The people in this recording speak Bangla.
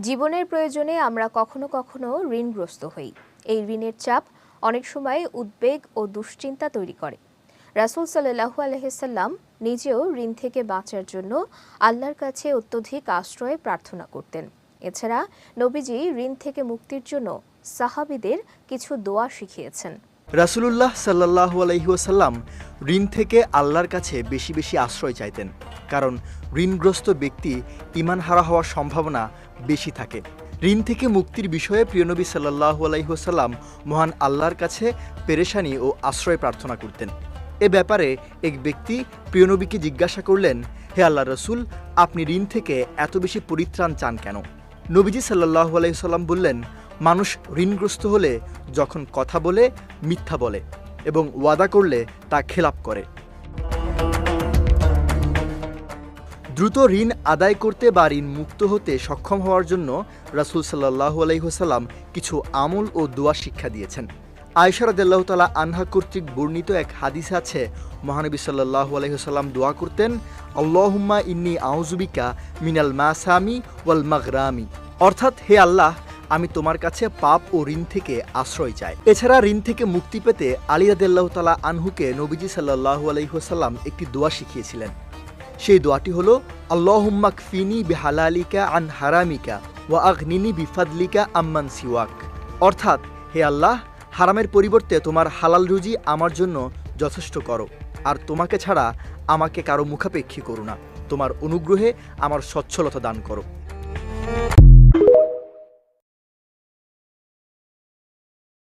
জীবনের প্রয়োজনে আমরা কখনো কখনো ঋণগ্রস্ত হই। এই ঋণের চাপ অনেক সময় উদ্বেগ ও দুশ্চিন্তা তৈরি করে। রাসূল সাল্লাল্লাহু আলাইহি সাল্লাম নিজেও ঋণ থেকে বাঁচার জন্য আল্লাহর কাছে অত্যধিক আশ্রয় প্রার্থনা করতেন। এছাড়া নবীজি ঋণ থেকে মুক্তির জন্য সাহাবীদের কিছু দোয়া শিখিয়েছেন। রাসূলুল্লাহ সাল্লাল্লাহু আলাইহি ওয়াসাল্লাম ঋণ থেকে আল্লাহর কাছে বেশি বেশি আশ্রয় চাইতেন, কারণ ঋণগ্রস্ত ব্যক্তি ঈমান হারা হওয়ার সম্ভাবনা বেশি থাকে। ঋণ থেকে মুক্তির বিষয়ে প্রিয়নবী সাল্লাল্লাহু আলাইহি ওয়াসাল্লাম মহান আল্লাহর কাছে পেরেশানি ও আশ্রয় প্রার্থনা করতেন। এ ব্যাপারে এক ব্যক্তি প্রিয়নবীকে জিজ্ঞাসা করলেন, হে আল্লাহর রাসূল, আপনি ঋণ থেকে এত বেশি পরিত্রাণ চান কেন? নবীজি সাল্লাল্লাহু আলাইহি ওয়াসাল্লাম বললেন, মানুষ ঋণগ্রস্ত হলে যখন কথা বলে মিথ্যা বলে এবং ওয়াদা করলে তা খেলাপ করে। দ্রুত ঋণ আদায় করতে বা ঋণ মুক্ত হতে সক্ষম হওয়ার জন্য রাসূল সাল্লাল্লাহু আলাইহি ওয়াসাল্লাম কিছু আমল ও দোয়া শিক্ষা দিয়েছেন। আয়েশা রাদিয়াল্লাহু তাআলা আনহা কর্তৃক বর্ণিত এক হাদিসে আছে, মহানবী সাল্লাল্লাহু আলাইহি ওয়াসাল্লাম দোয়া করতেন, আল্লাহুম্মা ইন্নী আউযু বিকা মিনাল মাসামি ওয়াল মাগরামি, অর্থাৎ হে আল্লাহ, আমি তোমার কাছে পাপ ও ঋণ থেকে আশ্রয় চাই। এছাড়া ঋণ থেকে মুক্তি পেতে আলী রাদিয়াল্লাহু তাআলা আনহুকে নবীজি সাল্লাল্লাহু আলাইহি ওয়াসাল্লাম একটি দোয়া শিখিয়েছিলেন। সেই দোয়াটি হলো, আল্লাহুম্মা কফিনি বিহালালিকা আন হারামিকা ওয়া আগনিনি বিফাদলিকা আম্মান সিওয়াক, অর্থাৎ হে আল্লাহ, হারামের পরিবর্তে তোমার হালাল রুজি আমার জন্য যথেষ্ট করো, আর তোমাকে ছাড়া আমাকে কারো মুখাপেক্ষী করো না, তোমার অনুগ্রহে আমার সচ্ছলতা দান করো।